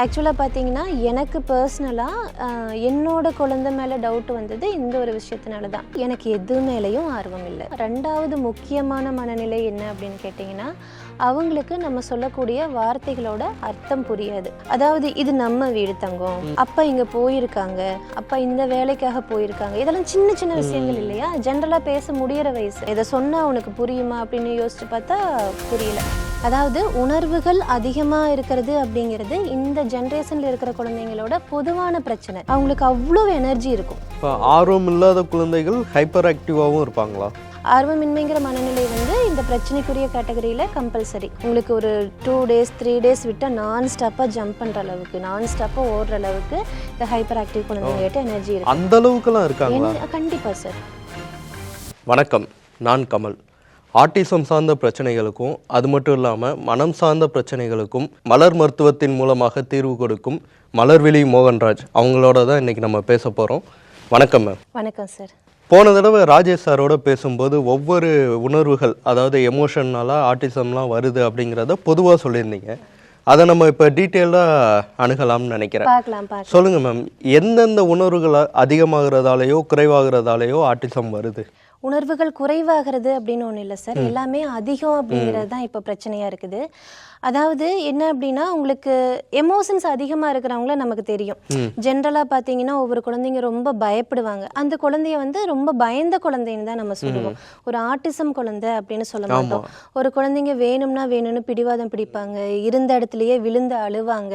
ஆக்சுவலாக பார்த்தீங்கன்னா, எனக்கு என்னோட குழந்தை மேலே டவுட் வந்தது இந்த ஒரு விஷயத்தினால தான். எனக்கு எது மேலேயும் ஆர்வம் இல்லை. 2வது முக்கியமான மனநிலை என்ன அப்படின்னு கேட்டிங்கன்னா, அவங்களுக்கு நம்ம சொல்லக்கூடிய வார்த்தைகளோட அர்த்தம் புரியாது. அதாவது இது நம்ம வீடு தங்கம், அப்பா இங்கே போயிருக்காங்க, அப்பா இந்த வேலைக்காக போயிருக்காங்க, இதெல்லாம் சின்ன சின்ன விஷயங்கள் இல்லையா? ஜென்ரலாக பேச முடிகிற வயசு. இதை சொன்னால் அவனுக்கு புரியுமா அப்படின்னு யோசிச்சு பார்த்தா புரியல. அதாவது உணர்வுகள் அதிகமாக இருக்கிறது அப்படிங்கிறது இந்த ஜென்ரேஷனில் இருக்கிற குழந்தைங்களோட பொதுவான பிரச்சனை. அவங்களுக்கு அவ்வளோ எனர்ஜி இருக்கும். இப்போ ஆர்வம் இல்லாத குழந்தைகள் ஹைப்பர் ஆக்டிவாகவும் இருப்பாங்களா? ஆர்வமின்மைங்கிற மனநிலை இந்த பிரச்சனைக்குரிய கேட்டகரியில் கம்பல்சரி. உங்களுக்கு ஒரு 2 days 3 days விட்டால் நான் ஸ்டாப்பாக ஜம்ப் பண்ணுற அளவுக்கு, நான் ஸ்டாப்பாக ஓடுற அளவுக்கு இந்த ஹைப்பர் ஆக்டிவ் குழந்தைங்கள்ட்ட எனர்ஜி இருக்கு. அந்த அளவுக்குலாம் இருக்காங்களா? கண்டிப்பாக சார். வணக்கம், நான் கமல். ஆட்டிசம் சார்ந்த பிரச்சனைகளுக்கும் அது மட்டும் இல்லாமல் மனம் சார்ந்த பிரச்சனைகளுக்கும் மலர் மருத்துவத்தின் மூலமாக தீர்வு கொடுக்கும் மலர்விழி மோகன்ராஜ் அவங்களோட தான் இன்றைக்கி நம்ம பேச போகிறோம். வணக்கம் மேம். வணக்கம் சார். போன தடவை ராஜேஷ் சாரோட பேசும்போது ஒவ்வொரு உணர்வுகள், அதாவது எமோஷன்னால ஆட்டிசம்லாம் வருது அப்படிங்கிறத பொதுவாக சொல்லியிருந்தீங்க. அதை நம்ம இப்போ டீட்டெயிலாக அணுகலாம்னு நினைக்கிறேன். பார்க்கலாம். சொல்லுங்கள் மேம், எந்தெந்த உணர்வுகள் அதிகமாகிறதாலேயோ குறைவாகிறதாலேயோ ஆட்டிசம் வருது? உணர்வுகள் குறைவாகிறது அப்படின்னு ஒன்றும் இல்லை சார். எல்லாமே அதிகம் அப்படிங்கிறது தான் இப்போ பிரச்சனையாக இருக்குது. அதாவது என்ன அப்படின்னா, உங்களுக்கு எமோஷன்ஸ் அதிகமாக இருக்கிறவங்கள நமக்கு தெரியும். ஜென்ரலாக பார்த்தீங்கன்னா ஒவ்வொரு குழந்தைங்க ரொம்ப பயப்படுவாங்க. அந்த குழந்தைய ரொம்ப பயந்த குழந்தைன்னு தான் நம்ம சொல்லுவோம். ஒரு ஆட்டிசம் குழந்தை அப்படின்னு சொல்ல மாட்டோம். ஒரு குழந்தைங்க வேணும்னு பிடிவாதம் பிடிப்பாங்க, இருந்த இடத்துலையே விழுந்து அழுவாங்க.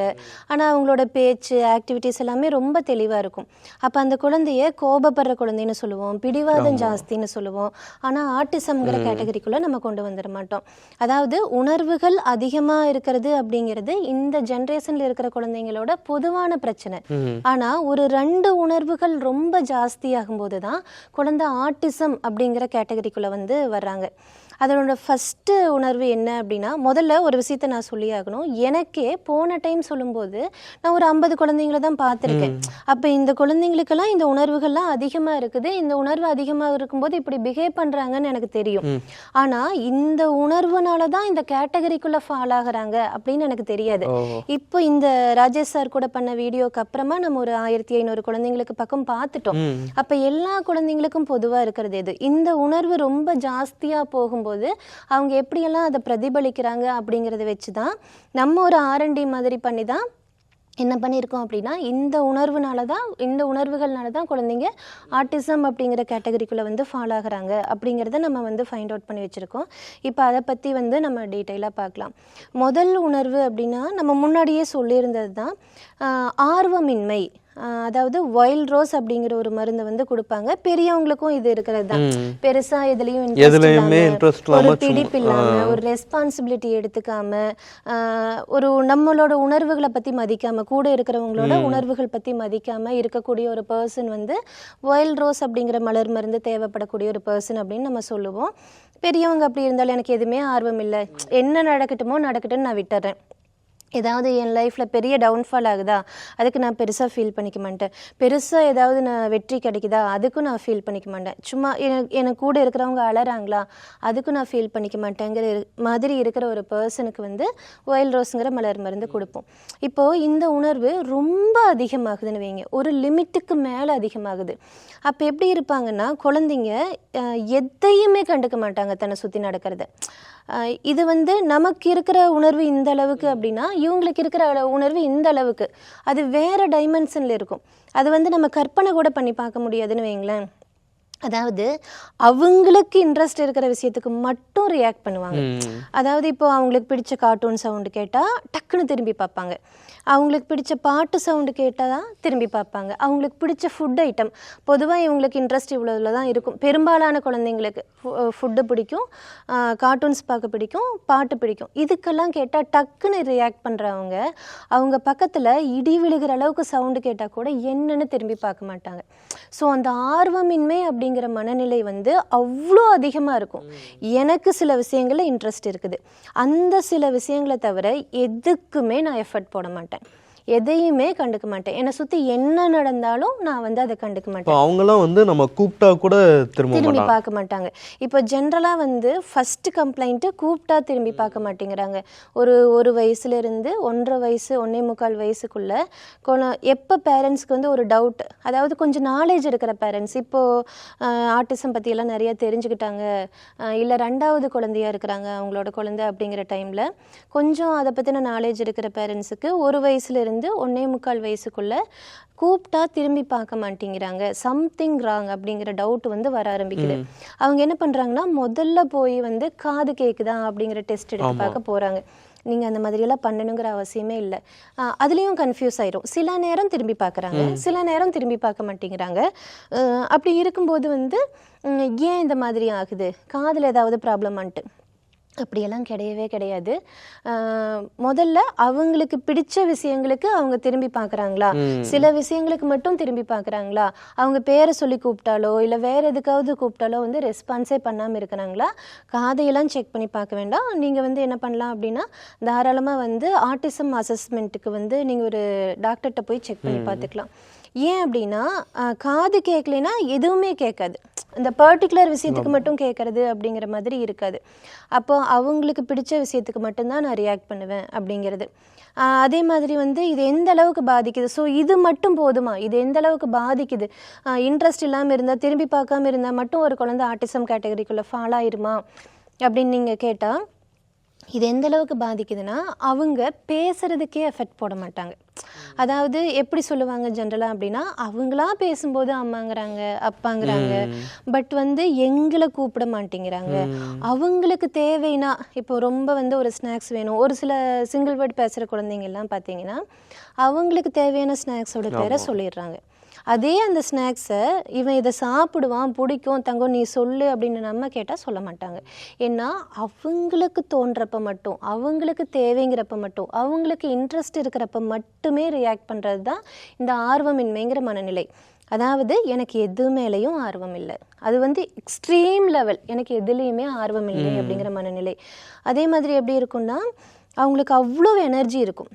ஆனால் அவங்களோட பேச்சு ஆக்டிவிட்டிஸ் எல்லாமே ரொம்ப தெளிவாக இருக்கும். அப்போ அந்த குழந்தைய கோபப்படுற குழந்தைன்னு சொல்லுவோம், பிடிவாதம் ஜாஸ்தின்னு சொல்லுவோம். ஆனால் ஆட்டிசம்ங்கிற கேட்டகரிக்குள்ளே நம்ம கொண்டு வந்துட மாட்டோம். அதாவது உணர்வுகள் அதிகமாக இருக்கிறது அப்படிங்கிறது இந்த ஜெனரேஷன்ல இருக்கிற குழந்தைங்களோட பொதுவான பிரச்சனை. ஆனா ஒரு 2 உணர்வுகள் ரொம்ப ஜாஸ்தியாகும் போதுதான் குழந்தை ஆட்டிசம் அப்படிங்கிற கேட்டகரிக்குள்ள வர்றாங்க. அதனோட ஃபர்ஸ்ட் உணர்வு என்ன அப்படின்னா, முதல்ல ஒரு விஷயத்த நான் சொல்லி ஆகணும். எனக்கே போன டைம் சொல்லும்போது நான் ஒரு 50 குழந்தைங்களை தான் பார்த்துருக்கேன். அப்போ இந்த குழந்தைங்களுக்கெல்லாம் இந்த உணர்வுகள்லாம் அதிகமாக இருக்குது. இந்த உணர்வு அதிகமாக இருக்கும்போது இப்படி பிஹேவ் பண்ணுறாங்கன்னு எனக்கு தெரியும். ஆனால் இந்த உணர்வுனால தான் இந்த கேட்டகரிக்குள்ளே ஃபால் ஆகுறாங்க அப்படின்னு எனக்கு தெரியாது. இப்போ இந்த ராஜேஷ் சார் கூட பண்ண வீடியோக்கு அப்புறமா நம்ம ஒரு 1500 குழந்தைங்களுக்கு பக்கம் பார்த்துட்டோம். அப்போ எல்லா குழந்தைங்களுக்கும் பொதுவாக இருக்கிறது எது? இந்த உணர்வு ரொம்ப ஜாஸ்தியாக போகும் போது அவங்க எப்படியெல்லாம் அதை பிரதிபலிக்கிறாங்க அப்படிங்கிறத வச்சு தான் நம்ம ஒரு R&D மாதிரி பண்ணி தான் என்ன பண்ணியிருக்கோம் அப்படின்னா, இந்த உணர்வுகள்னால தான் குழந்தைங்க ஆட்டிசம் அப்படிங்கிற கேட்டகரிக்குள்ளே ஃபாலோ ஆகுறாங்க அப்படிங்கிறத நம்ம ஃபைண்ட் அவுட் பண்ணி வச்சுருக்கோம். இப்போ அதை பற்றி நம்ம டீட்டெயிலாக பார்க்கலாம். முதல் உணர்வு அப்படின்னா நம்ம முன்னாடியே சொல்லியிருந்தது தான் ஆர்வமின்மை. அதாவது வைல்ட் ரோஸ் அப்படிங்கிற ஒரு மருந்து கொடுப்பாங்க. பெரியவங்களுக்கும் இது இருக்கிறது தான். பெருசா எதுலையும் ஒரு பிடிப்பு இல்லாம, ஒரு ரெஸ்பான்சிபிலிட்டி எடுத்துக்காம, ஒரு நம்மளோட உணர்வுகளை பத்தி மதிக்காம, கூட இருக்கிறவங்களோட உணர்வுகள் பத்தி மதிக்காம இருக்கக்கூடிய ஒரு பர்சன் வைல்ட் ரோஸ் அப்படிங்கிற மலர் மருந்து தேவைப்படக்கூடிய ஒரு பர்சன் அப்படின்னு நம்ம சொல்லுவோம். பெரியவங்க அப்படி இருந்தாலும் எனக்கு எதுவுமே ஆர்வம் இல்லை, என்ன நடக்கட்டும்னு நான் விட்டுறேன். ஏதாவது என் லைஃப்பில் பெரிய டவுன்ஃபால் ஆகுதா, அதுக்கு நான் பெருசாக ஃபீல் பண்ணிக்க மாட்டேன். பெருசாக ஏதாவது நான் வெற்றி கிடைக்குதா, அதுக்கும் நான் ஃபீல் பண்ணிக்க மாட்டேன். சும்மா எனக்கு கூட இருக்கிறவங்க அழறாங்களா, அதுக்கும் நான் ஃபீல் பண்ணிக்க மாட்டேங்கிற மாதிரி இருக்கிற ஒரு பர்சனுக்கு வைல்ட் ரோஸுங்கிற மலர் மருந்து கொடுப்போம். இப்போது இந்த உணர்வு ரொம்ப அதிகமாகுதுன்னு வைங்க, ஒரு லிமிட்டுக்கு மேலே அதிகமாகுது. அப்போ எப்படி இருப்பாங்கன்னா, குழந்தைங்க எதையுமே கண்டுக்க மாட்டாங்க தன்னை சுற்றி நடக்கிறத. இது நமக்கு இருக்கிற உணர்வு இந்த அளவுக்கு அப்படின்னா, இவங்களுக்கு இருக்கிற உணர்வு இந்த அளவுக்கு, அது வேற டைமென்ஷன்ல இருக்கும். அது நம்ம கற்பனை கூட பண்ணி பார்க்க முடியாதுன்னு வைங்களேன். அதாவது அவங்களுக்கு இன்ட்ரெஸ்ட் இருக்கிற விஷயத்துக்கு மட்டும் ரியாக்ட் பண்ணுவாங்க. அதாவது இப்போ அவங்களுக்கு பிடிச்ச கார்ட்டூன் சவுண்டு கேட்டால் டக்குன்னு திரும்பி பார்ப்பாங்க. அவங்களுக்கு பிடிச்ச பாட்டு சவுண்டு கேட்டால் தான் திரும்பி பார்ப்பாங்க. அவங்களுக்கு பிடிச்ச ஃபுட் ஐட்டம், பொதுவாக இவங்களுக்கு இன்ட்ரெஸ்ட் இவ்வளோவில் தான் இருக்கும். பெரும்பாலான குழந்தைங்களுக்கு ஃபுட்டு பிடிக்கும், கார்ட்டூன்ஸ் பார்க்க பிடிக்கும், பாட்டு பிடிக்கும். இதுக்கெல்லாம் கேட்டால் டக்குன்னு ரியாக்ட் பண்ணுறவங்க, அவங்க பக்கத்தில் இடி விழுகிற அளவுக்கு சவுண்டு கேட்டால் கூட என்னன்னு திரும்பி பார்க்க மாட்டாங்க. ஸோ அந்த ஆர்வமின்மை அப்படிங்கிற மனநிலை அவ்வளோ அதிகமாக இருக்கும். எனக்கு சில விஷயங்களில் இன்ட்ரெஸ்ட் இருக்குது, அந்த சில விஷயங்களை தவிர எதுக்குமே நான் எஃபர்ட் போட மாட்டேன். எதையுமே கண்டுக்க மாட்டேன். என்னை சுற்றி என்ன நடந்தாலும் நான் வந்து அதை கண்டுக்க மாட்டேன். இப்போ அவங்களாம் வந்து நம்ம கூப்பிட்டா கூட திரும்பி பார்க்க மாட்டாங்க. இப்போ ஜென்ரலாக வந்து ஃபர்ஸ்ட் கம்ப்ளைண்ட்டு கூப்பிட்டா திரும்பி பார்க்க மாட்டேங்கிறாங்க. ஒரு வயசுலேருந்து 1.5 வயசு 1.25 வயசுக்குள்ள எப்போ பேரண்ட்ஸ்க்கு வந்து ஒரு டவுட், அதாவது கொஞ்சம் நாலேஜ் இருக்கிற பேரண்ட்ஸ், இப்போது ஆர்டிசம் பற்றியெல்லாம் நிறைய தெரிஞ்சுக்கிட்டாங்க, இல்லை 2வது குழந்தையாக இருக்கிறாங்க அவங்களோட குழந்தை அப்படிங்கிற டைமில் கொஞ்சம் அதை பற்றின நாலேஜ் இருக்கிற பேரண்ட்ஸுக்கு 1 வயசுலேருந்து 1.25 வயசுக்குள்ளே கூப்பிட்டா திரும்பி பார்க்க மாட்டேங்கிறாங்க, சம்திங் ராங் அப்படிங்கிற டவுட் வந்து வர ஆரம்பிக்குது. அவங்க என்ன பண்ணுறாங்கன்னா முதல்ல போய் வந்து காது கேட்குதா அப்படிங்கிற டெஸ்ட் எடுத்து பார்க்க போகிறாங்க. நீங்கள் அந்த மாதிரியெல்லாம் பண்ணணுங்கிற அவசியமே இல்லை. அதுலேயும் கன்ஃபியூஸ் ஆயிரும். சில நேரம் திரும்பி பார்க்குறாங்க, சில நேரம் திரும்பி பார்க்க மாட்டேங்கிறாங்க. அப்படி இருக்கும்போது வந்து ஏன் இந்த மாதிரி ஆகுது, காதில் ஏதாவது ப்ராப்ளமான்ட்டு அப்படியெல்லாம் கிடையவே கிடையாது. முதல்ல அவங்களுக்கு பிடிச்ச விஷயங்களுக்கு அவங்க திரும்பி பார்க்குறாங்களா, சில விஷயங்களுக்கு மட்டும் திரும்பி பார்க்குறாங்களா, அவங்க பேரை சொல்லி கூப்பிட்டாலோ இல்லை வேற எதுக்காவது கூப்பிட்டாலோ வந்து ரெஸ்பான்ஸே பண்ணாமல் இருக்கிறாங்களா, காதையெல்லாம் செக் பண்ணி பார்க்க வேண்டாம். நீங்கள் வந்து என்ன பண்ணலாம் அப்படின்னா தாராளமாக வந்து ஆட்டிசம் அசஸ்மெண்ட்டுக்கு வந்து நீங்கள் ஒரு டாக்டர்கிட்ட போய் செக் பண்ணி பார்த்துக்கலாம். ஏன் அப்படின்னா காது கேட்கலைன்னா எதுவுமே கேட்காது, இந்த பர்டிகுலர் விஷயத்துக்கு மட்டும் கேட்கறது அப்படிங்கிற மாதிரி இருக்காது. அப்போ அவங்களுக்கு பிடிச்ச விஷயத்துக்கு மட்டும்தான் நான் ரியாக்ட் பண்ணுவேன் அப்படிங்கிறது. அதே மாதிரி வந்து இது எந்த அளவுக்கு பாதிக்குது, ஸோ இது மட்டும் போதுமா, இது எந்த அளவுக்கு பாதிக்குது, இன்ட்ரெஸ்ட் இல்லாமல் இருந்தால் திரும்பி பார்க்காம இருந்தால் மட்டும் ஒரு குழந்தை ஆட்டிசம் கேட்டகரிக்குள்ளே ஃபால் ஆயிருமா அப்படின்னு நீங்கள் கேட்டால், இது எந்த அளவுக்கு பாதிக்குதுன்னா அவங்க பேசுறதுக்கே எஃபெக்ட் போட மாட்டாங்க. அதாவது எப்படி சொல்லுவாங்க ஜென்ரலாக அப்படின்னா, அவங்களா பேசும்போது அம்மாங்கிறாங்க அப்பாங்கிறாங்க, பட் வந்து எங்களை கூப்பிட மாட்டேங்கிறாங்க. அவங்களுக்கு தேவைன்னா இப்போ ரொம்ப வந்து ஒரு ஸ்நாக்ஸ் வேணும், ஒரு சில சிங்கிள் வேர்ட் பேசுகிற குழந்தைங்க எல்லாம் பார்த்தீங்கன்னா அவங்களுக்கு தேவையான ஸ்நாக்ஸோட பேரை சொல்லிடுறாங்க. அதே அந்த ஸ்நாக்ஸை இவன் இதை சாப்பிடுவான் பிடிக்கும் தங்கம் நீ சொல்லு அப்படின்னு நம்ம கேட்டால் சொல்ல மாட்டாங்க. ஏன்னா அவங்களுக்கு தோன்றப்ப மட்டும், அவங்களுக்கு தேவைங்கிறப்ப மட்டும், அவங்களுக்கு இன்ட்ரெஸ்ட் இருக்கிறப்ப மட்டுமே ரியாக்ட் பண்ணுறது தான் இந்த ஆர்வமின்மைங்கிற மனநிலை. அதாவது எனக்கு எது மேலேயும் ஆர்வம் இல்லை, அது வந்து எக்ஸ்ட்ரீம் லெவல், எனக்கு எதுலேயுமே ஆர்வம் இல்லை அப்படிங்கிற மனநிலை. அதே மாதிரி எப்படி இருக்குன்னா அவங்களுக்கு அவ்வளோ எனர்ஜி இருக்கும்.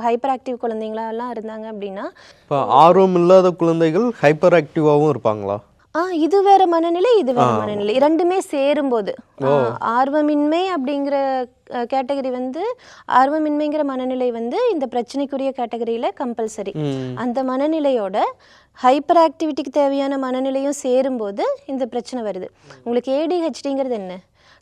ஹைப்பர் ஆக்டிவ் குழந்தைங்களெல்லாம் இருந்தாங்க அப்படின்னா, இப்போ ஆர்வம் இல்லாத குழந்தைகள் ஹைப்பர் ஆக்டிவாகவும் இருப்பாங்களா? இது வேற மனநிலை, இது வேற மனநிலை, ரெண்டுமே சேரும்போது ஆர்வமின்மை அப்படிங்கிற கேட்டகரி வந்து, ஆர்வமின்மைங்கிற மனநிலை வந்து இந்த பிரச்சனைக்குரிய கேட்டகரியில கம்பல்சரி. அந்த மனநிலையோட ஹைப்பர் ஆக்டிவிட்டிக்கு தேவையான மனநிலையும் சேரும்போது இந்த பிரச்சனை வருது. உங்களுக்கு ADHDங்கிறது என்ன,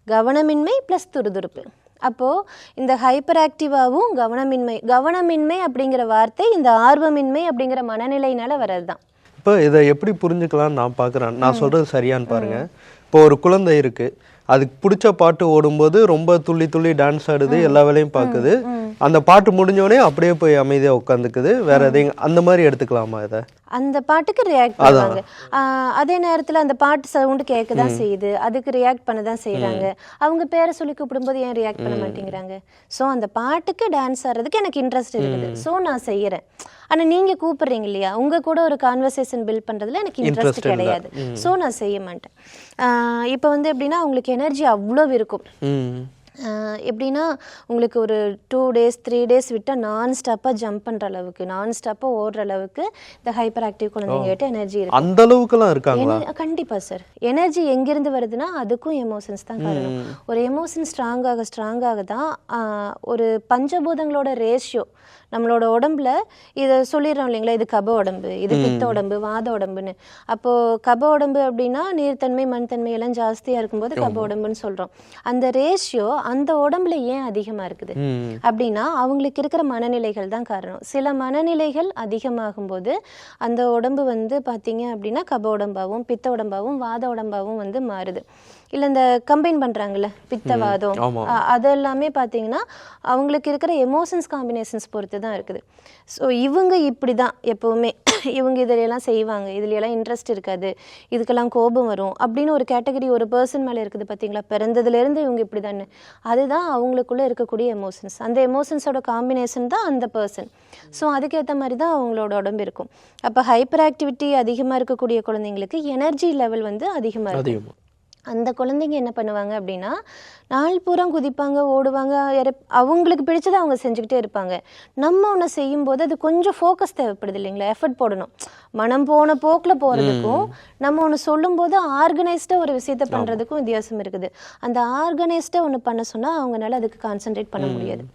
கவனமின்மை ப்ளஸ் துருதுருப்பு. அப்போது இந்த ஹைப்பர் ஆக்டிவாகவும் கவனமின்மை அப்படிங்கிற வார்த்தை இந்த ஆர்வமின்மை அப்படிங்கிற மனநிலையினால வர்றது தான். இப்போ இதை எப்படி புரிஞ்சுக்கலாம்னு நான் பார்க்குறேன், நான் சொல்கிறது சரியான்னு பாருங்கள். இப்போ ஒரு குழந்தை இருக்குது, அதுக்கு பிடிச்ச பாட்டு ஓடும்போது ரொம்ப துள்ளி துள்ளி டான்ஸ் ஆடுது, எல்லா வேலையும் பார்க்குது, அந்த பாட்டு முடிஞ்சோடனே அப்படியே போய் அமைதியாக உட்காந்துக்குது, வேற எதையும் அந்த மாதிரி எடுத்துக்கலாமா இதை? அந்த பாட்டுக்கு ரியாக்ட் பண்ணுவாங்க. அதே நேரத்தில் அந்த பாட்டு சவுண்டு கேட்க தான் செய்யுது, அதுக்கு ரியாக்ட் பண்ண தான் செய்கிறாங்க. அவங்க பேரை சொல்லி கூப்பிடும்போது ஏன் ரியாக்ட் பண்ண மாட்டேங்கிறாங்க? ஸோ அந்த பாட்டுக்கு டான்ஸ் ஆடுறதுக்கு எனக்கு இன்ட்ரெஸ்ட் இருக்குது, ஸோ நான் செய்கிறேன். ஆனால் நீங்கள் கூப்பிடுறீங்க இல்லையா, உங்கள் கூட ஒரு கான்வர்சேஷன் பில்ட் பண்ணுறதுல எனக்கு இன்ட்ரெஸ்ட் கிடையாது, ஸோ நான் செய்ய மாட்டேன். இப்போ வந்து எப்படின்னா அவங்களுக்கு எனர்ஜி அவ்வளோ இருக்கும். எப்படின்னா உங்களுக்கு ஒரு 2 days 3 days விட்டால் நான் ஸ்டாப்பாக ஜம்ப் பண்ணுற அளவுக்கு, நான் ஸ்டாப்பாக ஓடுற அளவுக்கு இந்த ஹைப்பர் ஆக்டிவ் குழந்தைங்கிட்ட எனர்ஜி இருக்கு. அந்த அளவுக்குலாம் இருக்காங்களா? கண்டிப்பாக சார். எனர்ஜி எங்கேருந்து வருதுன்னா அதுக்கும் எமோஷன்ஸ் தான் காரணம். ஒரு எமோஷன் ஸ்ட்ராங்காக தான் ஒரு பஞ்சபூதங்களோட ரேஷியோ நம்மளோட உடம்புல இதை சொல்லிடுறோம் இல்லைங்களா, இது கப உடம்பு, இது பித்த உடம்பு, வாத உடம்புன்னு. அப்போது கப உடம்பு அப்படின்னா நீர்த்தன்மை மண்தன்மை எல்லாம் ஜாஸ்தியாக இருக்கும்போது கப உடம்புன்னு சொல்கிறோம். அந்த ரேஷியோ அந்த உடம்புல ஏன் அதிகமாக இருக்குது அப்படின்னா அவங்களுக்கு இருக்கிற மனநிலைகள் தான் காரணம். சில மனநிலைகள் அதிகமாகும் போது அந்த உடம்பு வந்து பார்த்தீங்க அப்படின்னா கப உடம்பாகவும் பித்த உடம்பாகவும் வாத உடம்பாகவும் வந்து மாறுது. இல்லை இந்த கம்பைன் பண்ணுறாங்கல்ல பித்தவாதம், அதெல்லாமே பார்த்தீங்கன்னா அவங்களுக்கு இருக்கிற எமோஷன்ஸ் காம்பினேஷன்ஸ் பொறுத்து தான் இருக்குது. ஸோ இவங்க இப்படி தான் எப்போவுமே இவங்க இதிலெல்லாம் செய்வாங்க, இதுலையெல்லாம் இன்ட்ரெஸ்ட் இருக்காது, இதுக்கெல்லாம் கோபம் வரும் அப்படின்னு ஒரு கேட்டகரி ஒரு பர்சன் மேலே இருக்குது பார்த்தீங்களா, பிறந்ததுலேருந்து இவங்க இப்படி தானே, அதுதான் அவங்களுக்குள்ளே இருக்கக்கூடிய எமோஷன்ஸ். அந்த எமோஷன்ஸோட காம்பினேஷன் தான் அந்த பர்சன். ஸோ அதுக்கேற்ற மாதிரி தான் அவங்களோட உடம்பு இருக்கும். அப்போ ஹைப்பர் ஆக்டிவிட்டி அதிகமாக இருக்கக்கூடிய குழந்தைங்களுக்கு எனர்ஜி லெவல் வந்து அதிகமாக இருக்கும். அந்த குழந்தைங்க என்ன பண்ணுவாங்க அப்படின்னா நாள் பூரா குதிப்பாங்க, ஓடுவாங்க, அவங்களுக்கு பிடிச்சதை அவங்க செஞ்சுக்கிட்டே இருப்பாங்க. நம்ம ஒன்று செய்யும்போது அது கொஞ்சம் ஃபோக்கஸ் தேவைப்படுது இல்லைங்களா, எஃபர்ட் போடணும். மனம் போன போக்கில் போகிறதுக்கும் நம்ம ஒன்று சொல்லும்போது ஆர்கனைஸ்டாக ஒரு விஷயத்த பண்ணுறதுக்கும் வித்தியாசம் இருக்குது. அந்த ஆர்கனைஸ்டாக ஒன்று பண்ண சொன்னால் அவங்களால அதுக்கு கான்சென்ட்ரேட் பண்ண முடியாது.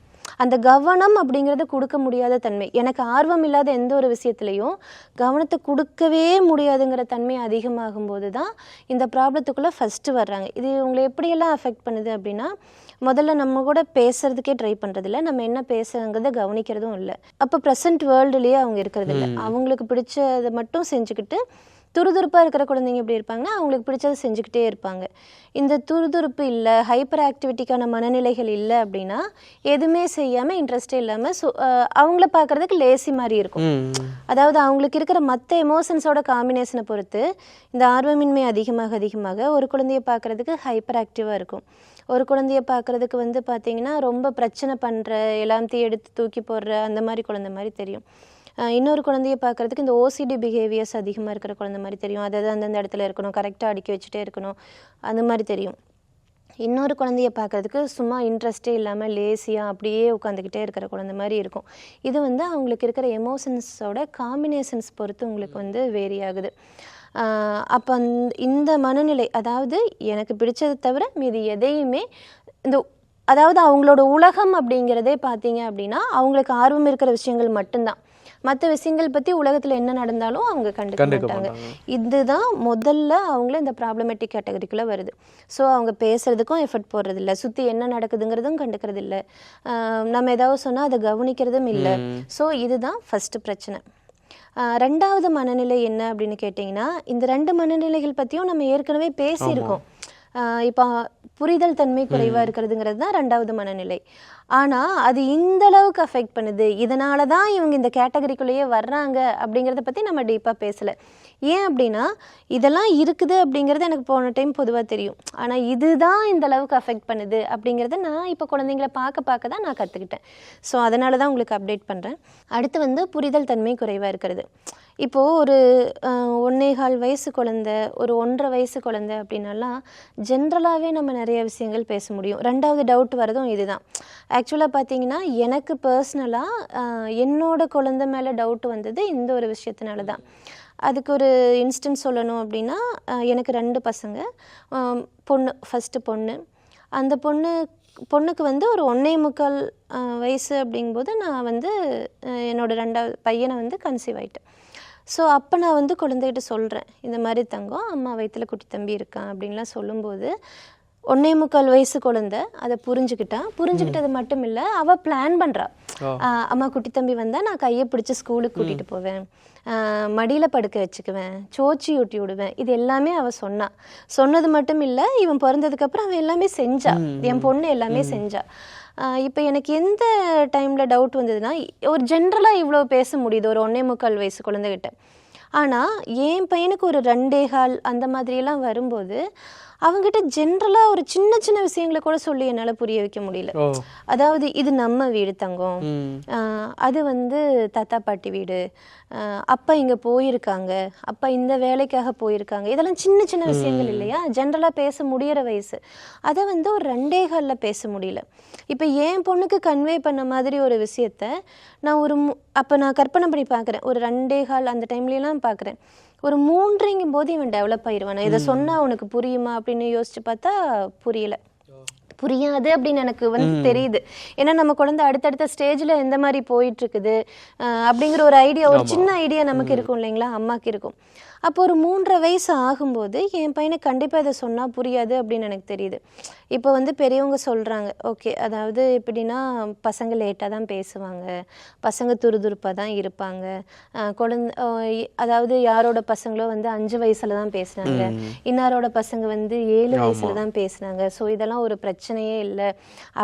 அந்த கவனம் அப்படிங்கிறது கொடுக்க முடியாத தன்மை, எனக்கு ஆர்வம் இல்லாத எந்த ஒரு விஷயத்துலையும் கவனத்தை கொடுக்கவே முடியாதுங்கிற தன்மை அதிகமாகும் போது தான் இந்த ப்ராப்ளத்துக்குள்ளே ஃபஸ்ட்டு வர்றாங்க. இது உங்களை எப்படியெல்லாம் அஃபெக்ட் பண்ணுது அப்படின்னா, முதல்ல நம்ம கூட பேசுறதுக்கே ட்ரை பண்ணுறதில்ல, நம்ம என்ன பேசுறங்கிறத கவனிக்கிறதும் இல்லை. அப்போ ப்ரெசன்ட் வேர்ல்டுலேயே அவங்க இருக்கிறது இல்லை. அவங்களுக்கு பிடிச்சதை மட்டும் செஞ்சுக்கிட்டு துருதுருப்பாக இருக்கிற குழந்தைங்க எப்படி இருப்பாங்கன்னா அவங்களுக்கு பிடிச்சதை செஞ்சுக்கிட்டே இருப்பாங்க. இந்த துருதுருப்பு இல்லை, ஹைப்பர் ஆக்டிவிட்டிக்கான மனநிலைகள் இல்லை அப்படின்னா எதுவுமே செய்யாமல் இன்ட்ரெஸ்டே இல்லாமல் அவங்கள பார்க்குறதுக்கு லேசி மாதிரி இருக்கும். அதாவது அவங்களுக்கு இருக்கிற மற்ற எமோஷன்ஸோட காம்பினேஷனை பொறுத்து இந்த ஆர்வமின்மை அதிகமாக ஒரு குழந்தைய பார்க்குறதுக்கு ஹைப்பர் ஆக்டிவாக இருக்கும். ஒரு குழந்தைய பார்க்குறதுக்கு வந்து பார்த்திங்கன்னா ரொம்ப பிரச்சனை பண்ணுற, எல்லாத்தையும் எடுத்து தூக்கி போடுற அந்த மாதிரி குழந்தை மாதிரி தெரியும். இன்னொரு குழந்தைய பார்க்குறதுக்கு இந்த ஓசிடி பிஹேவியர்ஸ் அதிகமாக இருக்கிற குழந்தை மாதிரி தெரியும். அதாவது அந்தந்த இடத்துல இருக்கணும், கரெக்டாக அடுக்கி வச்சுட்டே இருக்கணும், அந்த மாதிரி தெரியும். இன்னொரு குழந்தைய பார்க்குறதுக்கு சும்மா இன்ட்ரெஸ்டே இல்லாமல் லேசியாக அப்படியே உட்காந்துக்கிட்டே இருக்கிற குழந்தை மாதிரி இருக்கும். இது வந்து அவங்களுக்கு இருக்கிற எமோஷன்ஸோட காம்பினேஷன்ஸ் பொறுத்து உங்களுக்கு வந்து வேரி ஆகுது. அப்போ இந்த மனநிலை, அதாவது எனக்கு பிடிச்சதை தவிர மீதி எதையுமே அதாவது அவங்களோட உலகம் அப்படிங்கிறதே பார்த்தீங்க அப்படின்னா அவங்களுக்கு ஆர்வம் இருக்கிற விஷயங்கள் மட்டும்தான். மற்ற விஷயங்கள் பற்றி உலகத்தில் என்ன நடந்தாலும் அவங்க கண்டுக்க மாட்டாங்க. இதுதான் முதல்ல அவங்கள இந்த ப்ராப்ளமேட்டிக் கேட்டகரிக்குள்ளே வருது. ஸோ அவங்க பேசுறதுக்கும் எஃபர்ட் போடுறதில்ல, சுற்றி என்ன நடக்குதுங்கிறதும் கண்டுக்கிறது இல்லை, நம்ம ஏதாவது சொன்னால் அதை கவனிக்கிறதும் இல்லை. ஸோ இதுதான் ஃபஸ்ட்டு பிரச்சனை. ரெண்டாவது மனநிலை என்ன அப்படின்னு கேட்டிங்கன்னா, இந்த 2 மனநிலைகள் பற்றியும் நம்ம ஏற்கனவே பேசியிருக்கோம். இப்போ புரிதல் தன்மை குறைவாக இருக்கிறதுங்கிறது தான் 2வது மனநிலை. ஆனால் அது இந்த அளவுக்கு அஃபெக்ட் பண்ணுது, இதனால தான் இவங்க இந்த கேட்டகரிக்குள்ளேயே வர்றாங்க அப்படிங்கிறத பற்றி நம்ம டீப்பாக பேசலை. ஏன் அப்படின்னா இதெல்லாம் இருக்குது அப்படிங்கிறது எனக்கு போன டைம் பொதுவாக தெரியும். ஆனால் இதுதான் இந்த அளவுக்கு அஃபெக்ட் பண்ணுது அப்படிங்கிறத நான் இப்போ குழந்தைங்களை பார்க்க தான் நான் கற்றுக்கிட்டேன். ஸோ அதனால தான் உங்களுக்கு அப்டேட் பண்ணுறேன். அடுத்து வந்து புரிதல் தன்மை குறைவாக இருக்கிறது. இப்போது ஒரு 1.25 வயசு குழந்தை, ஒரு 1.5 வயசு குழந்தை அப்படின்னாலாம் ஜென்ரலாகவே நம்ம நிறைய விஷயங்கள் பேச முடியும். 2வது டவுட் வரதும் இதுதான். ஆக்சுவலாக பார்த்தீங்கன்னா எனக்கு பர்சனலாக என்னோட குழந்தை மேலே டவுட் வந்தது இந்த ஒரு விஷயத்தினால தான். அதுக்கு ஒரு இன்ஸ்டன்ஸ் சொல்லணும் அப்படின்னா, எனக்கு 2 பசங்க, பொண்ணு, ஃபஸ்ட்டு பொண்ணு. அந்த பொண்ணுக்கு வந்து ஒரு 1.25 வயசு அப்படிங்கும்போது நான் வந்து என்னோட 2வது பையனை வந்து கன்சீவ் ஆகிட்டேன். ஸோ அப்போ நான் வந்து குழந்தைகிட்ட சொல்கிறேன், இந்த மாதிரி தங்கம் அம்மா வயிற்றில் குட்டி தம்பி இருக்கான் அப்படின்லாம் சொல்லும்போது 1.25 வயசு குழந்தை அதை புரிஞ்சுக்கிட்டது மட்டும் இல்லை, அவள் பிளான் பண்ணுறா. அம்மா குட்டி தம்பி வந்தால் நான் கையை பிடிச்சி ஸ்கூலுக்கு கூட்டிகிட்டு போவேன், மடியில் படுக்க வச்சுக்குவேன், சோச்சி ஊட்டி விடுவேன், இது எல்லாமே அவள் சொன்னது மட்டும் இல்லை, இவன் பிறந்ததுக்கப்புறம் அவன் எல்லாமே செஞ்சா, என் பொண்ணு எல்லாமே செஞ்சா. இப்போ எனக்கு எந்த டைமில் டவுட் வந்ததுன்னா, ஒரு ஜென்ரலாக இவ்வளோ பேச முடியுது ஒரு 1.25 வயசு குழந்தைகிட்ட. ஆனால் என் பையனுக்கு ஒரு 2.25 அந்த மாதிரியெல்லாம் வரும்போது அவங்ககிட்ட ஜென்ரலாக ஒரு சின்ன சின்ன விஷயங்களை கூட சொல்லி என்னால் புரிய வைக்க முடியல. அதாவது இது நம்ம வீடு தங்கம், அது வந்து தாத்தா பாட்டி வீடு, அப்பா இங்கே போயிருக்காங்க, அப்பா இந்த வேலைக்காக போயிருக்காங்க, இதெல்லாம் சின்ன சின்ன விஷயங்கள் இல்லையா, ஜென்ரலாக பேச முடிகிற வயசு. அதை வந்து ஒரு 2.25 பேச முடியல. இப்போ என் பொண்ணுக்கு கன்வே பண்ண மாதிரி ஒரு விஷயத்த நான் அப்போ நான் கற்பனை பண்ணி பார்க்குறேன், ஒரு 2.25 அந்த டைம்லாம் பார்க்குறேன். ஒரு 3ங்கும் போது இவன் டெவலப் ஆயிடுவான். இதை சொன்னால் அவனுக்கு புரியுமா அப்படின்னு யோசிச்சு பார்த்தா புரியாது அப்படின்னு எனக்கு வந்து தெரியுது. ஏன்னா நம்ம குழந்தை அடுத்தடுத்த ஸ்டேஜில் எந்த மாதிரி போயிட்டு இருக்குது அப்படிங்கிற ஒரு ஐடியா, ஒரு சின்ன ஐடியா நமக்கு இருக்கும் இல்லைங்களா, அம்மாவுக்கு இருக்கும். அப்போ ஒரு 3.5 வயசு ஆகும்போது என் பையனுக்கு கண்டிப்பாக இதை சொன்னால் புரியாது அப்படின்னு எனக்கு தெரியுது. இப்போ வந்து பெரியவங்க சொல்கிறாங்க, ஓகே, அதாவது எப்படின்னா பசங்க லேட்டாக தான் பேசுவாங்க, பசங்க துருதுருப்பாக தான் இருப்பாங்க, அதாவது யாரோட பசங்களோ வந்து 5 வயசில் தான் பேசுனாங்க, இன்னாரோட பசங்க வந்து 7 வயசில் தான் பேசுனாங்க, ஸோ இதெல்லாம் ஒரு பிரச்சனையே இல்லை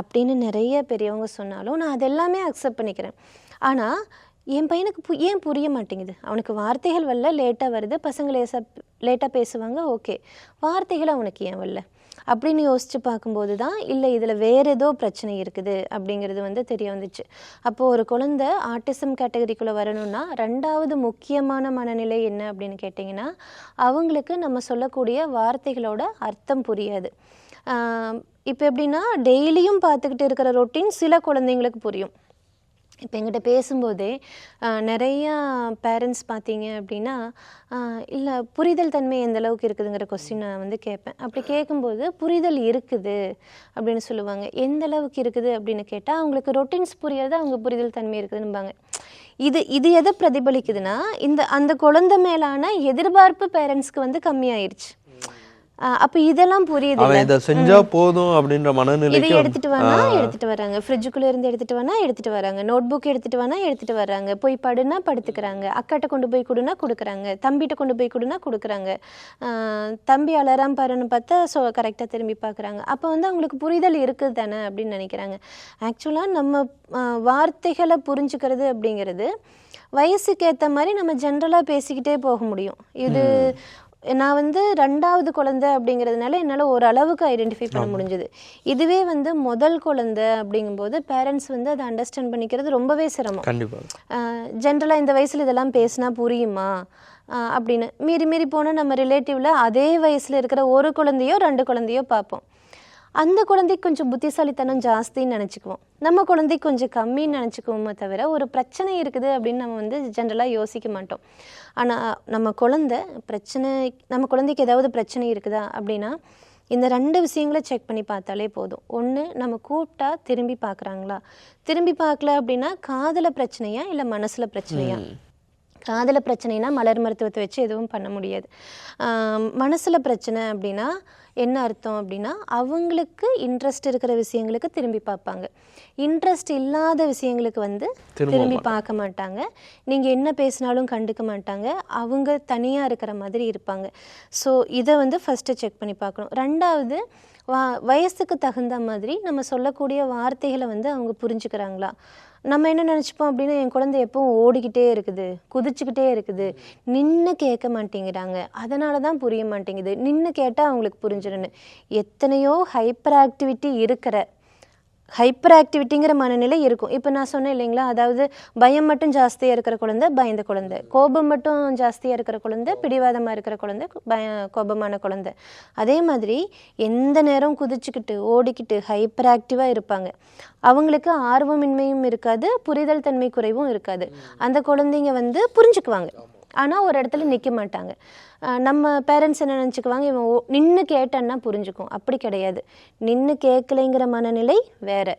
அப்படின்னு நிறைய பெரியவங்க சொன்னாலும் நான் அதெல்லாமே அக்செப்ட் பண்ணிக்கிறேன். ஆனால் என் பையனுக்கு ஏன் புரிய மாட்டேங்குது? அவனுக்கு வார்த்தைகள் வரல, லேட்டாக வருது, பசங்க லேட்டாக பேசுவாங்க, ஓகே, வார்த்தைகள் அவனுக்கு ஏன் வரல? அப்படின்னு யோசித்து பார்க்கும்போது தான் இல்லை இதில் வேறு ஏதோ பிரச்சனை இருக்குது அப்படிங்கிறது வந்து தெரிய வந்துச்சு. அப்போது ஒரு குழந்தை ஆட்டிசம் கேட்டகரிக்குள்ளே வரணும்னா 2வது முக்கியமான மனநிலை என்ன அப்படின்னு கேட்டிங்கன்னா, அவங்களுக்கு நம்ம சொல்லக்கூடிய வார்த்தைகளோட அர்த்தம் புரியாது. இப்போ எப்படின்னா டெய்லியும் பார்த்துக்கிட்டு இருக்கிற ரொட்டீன் சில குழந்தைங்களுக்கு புரியும். இப்போ எங்கிட்ட பேசும்போதே நிறையா பேரண்ட்ஸ் பார்த்தீங்க அப்படின்னா, இல்லை புரிதல் தன்மை எந்த அளவுக்கு இருக்குதுங்கிற கொஸ்டின் நான் வந்து கேட்பேன். அப்படி கேட்கும்போது புரிதல் இருக்குது அப்படின்னு சொல்லுவாங்க. எந்த அளவுக்கு இருக்குது அப்படின்னு கேட்டால் அவங்களுக்கு ரொட்டீன்ஸ் புரியாது, அவங்க புரிதல் தன்மை இருக்குதுன்னுபாங்க. இது எதை பிரதிபலிக்குதுன்னா, அந்த குழந்தை மேலான எதிர்பார்ப்பு பேரண்ட்ஸ்க்கு வந்து கம்மியாயிருச்சு. அப்போ இதெல்லாம் புரியுது. அவன் இதை செஞ்சா போதும் அப்படின்ற மனநிலைக்கு இதை எடுத்துட்டு வேணா எடுத்துட்டு வராங்க, ஃப்ரிட்ஜுக்குள்ள இருந்து எடுத்துட்டு வேணா எடுத்துட்டு வராங்க, நோட் புக் எடுத்துட்டு வேணா எடுத்துட்டு வராங்க, போய் படுனா படுத்துக்கிறாங்க, அக்காட்ட கொண்டு போய் கொடுனா கொடுக்குறாங்க, தம்பிகிட்ட கொண்டு போய் கொடுனா கொடுக்குறாங்க, தம்பி அலறாம பாருன்னு பார்த்தா கரெக்டாக திரும்பி பார்க்குறாங்க. அப்போ வந்து அவங்களுக்கு புரிதல் இருக்குது தானே அப்படின்னு நினைக்கிறாங்க. ஆக்சுவலாக நம்ம வார்த்தைகளை புரிஞ்சுக்கிறது அப்படிங்கிறது வயசுக்கு ஏற்ற மாதிரி நம்ம ஜென்ரலாக பேசிக்கிட்டே போக முடியும். இது நான் வந்து 2வது குழந்தை அப்படிங்கிறதுனால என்னால் ஓரளவுக்கு ஐடென்டிஃபை பண்ண முடிஞ்சது. இதுவே வந்து முதல் குழந்தை அப்படிங்கும்போது பேரண்ட்ஸ் வந்து அதை அண்டர்ஸ்டாண்ட் பண்ணிக்கிறது ரொம்பவே சிரமம். கண்டிப்பாக ஜென்ரலாக இந்த வயசில் இதெல்லாம் பேசினா புரியுமா அப்படின்னு மீறி போனால் நம்ம ரிலேட்டிவில் அதே வயசில் இருக்கிற ஒரு குழந்தையோ 2 குழந்தையோ பார்ப்போம். அந்த குழந்தைக்கு கொஞ்சம் புத்திசாலித்தனம் ஜாஸ்தின்னு நினச்சிக்குவோம், நம்ம குழந்தைக்கு கொஞ்சம் கம்மின்னு நினச்சிக்குவோமே தவிர ஒரு பிரச்சனை இருக்குது அப்படின்னு நம்ம வந்து ஜென்ரலாக யோசிக்க மாட்டோம். ஆனால் நம்ம குழந்தைக்கு ஏதாவது பிரச்சனை இருக்குதா அப்படின்னா இந்த 2 விஷயங்களை செக் பண்ணி பார்த்தாலே போதும். ஒன்று, நம்ம கூப்பிட்டா திரும்பி பார்க்குறாங்களா, திரும்பி பார்க்கல அப்படின்னா காதில் பிரச்சனையா இல்லை மனசில் பிரச்சனையா. காதில் பிரச்சனைனா மலர் மருத்துவத்தை வச்சு எதுவும் பண்ண முடியாது. மனசில் பிரச்சனை அப்படின்னா என்ன அர்த்தம் அப்படின்னா அவங்களுக்கு இன்ட்ரெஸ்ட் இருக்கிற விஷயங்களுக்கு திரும்பி பார்ப்பாங்க, இன்ட்ரெஸ்ட் இல்லாத விஷயங்களுக்கு வந்து திரும்பி பார்க்க மாட்டாங்க, நீங்கள் என்ன பேசினாலும் கண்டுக்க மாட்டாங்க, அவங்க தனியாக இருக்கிற மாதிரி இருப்பாங்க. ஸோ இதை வந்து ஃபஸ்ட்டு செக் பண்ணி பார்க்கணும். 2வது, வயசுக்கு தகுந்த மாதிரி நம்ம சொல்லக்கூடிய வார்த்தைகளை வந்து அவங்க புரிஞ்சுக்கிறாங்களா. நம்ம என்ன நினச்சிப்போம் அப்படின்னா என் குழந்தை எப்பவும் ஓடிக்கிட்டே இருக்குது, குதிச்சுக்கிட்டே இருக்குது, நின்று கேட்க மாட்டேங்கிறாங்க, அதனால தான் புரிய மாட்டேங்குது, நின்று கேட்டால் அவங்களுக்கு புரிஞ்சிடுன்னு. எத்தனையோ ஹைப்பர் ஆக்டிவிட்டிங்கிற மனநிலை இருக்கும். இப்போ நான் சொன்னேன் இல்லைங்களா, அதாவது பயம் மட்டும் ஜாஸ்தியாக இருக்கிற குழந்தை பயந்த குழந்தை, கோபம் மட்டும் ஜாஸ்தியாக இருக்கிற குழந்தை பிடிவாதமாக இருக்கிற குழந்தை கோபமான குழந்தை. அதே மாதிரி எந்த நேரம் குதிச்சுக்கிட்டு ஓடிக்கிட்டு ஹைப்பர் ஆக்டிவாக இருப்பாங்க. அவங்களுக்கு ஆர்வமின்மையும் இருக்காது, புரிதல் தன்மை குறைவும் இருக்காது. அந்த குழந்தைங்க வந்து புரிஞ்சுக்குவாங்க, ஆனால் ஒரு இடத்துல நிற்க மாட்டாங்க. நம்ம பேரண்ட்ஸ் என்ன நினச்சிக்குவாங்க, இவன் நின்று கேட்டான்னா புரிஞ்சுக்கும். அப்படி கிடையாது. நின்று கேட்கலைங்கிற மனநிலை வேறு,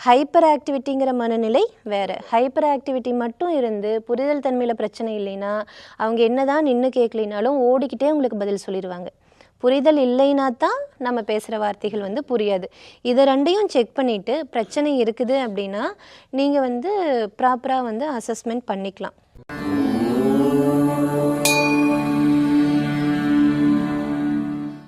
ஹைப்பர் ஆக்டிவிட்டிங்கிற மனநிலை வேறு. ஹைப்பர் ஆக்டிவிட்டி மட்டும் இருந்து புரிதல் தன்மையில் பிரச்சனை இல்லைன்னா அவங்க என்னதான் நின்று கேட்கலைனாலும் ஓடிக்கிட்டே உங்களுக்கு பதில் சொல்லிடுவாங்க. புரிதல் இல்லைன்னா தான் நம்ம பேசுகிற வார்த்தைகள் வந்து புரியாது. இதை 2யும் செக் பண்ணிவிட்டு பிரச்சனை இருக்குது அப்படின்னா நீங்கள் வந்து ப்ராப்பராக வந்து அசஸ்மெண்ட் பண்ணிக்கலாம்.